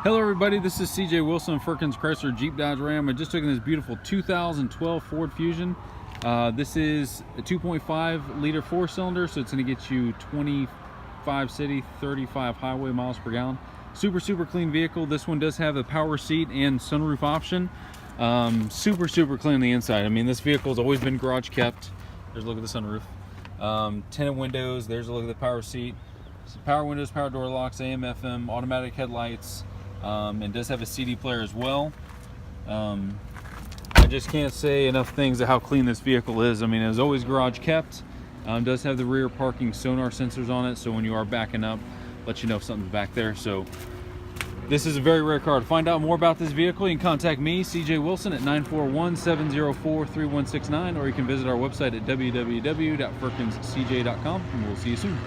Hello everybody, this is CJ Wilson of Firkins Chrysler Jeep Dodge Ram. I just took in this beautiful 2012 Ford Fusion. This is a 2.5 liter 4-cylinder, so it's going to get you 25 city, 35 highway miles per gallon. Super clean vehicle. This one does have a power seat and sunroof option. Super clean on the inside. I mean, this vehicle's always been garage kept. There's a look at the sunroof. Tinted windows. There's a look at the power seat. So power windows, power door locks, AM, FM, automatic headlights. And does have a CD player as well. I just can't say enough things of how clean this vehicle is. I mean, it was always garage kept. Does have the rear parking sonar sensors on it, so when you are backing up, let you know if something's back there. So this is a very rare car. To find out more about this vehicle, you can contact me, CJ Wilson, at 941-704-3169, or you can visit our website at www.firkinscj.com, and we'll see you soon.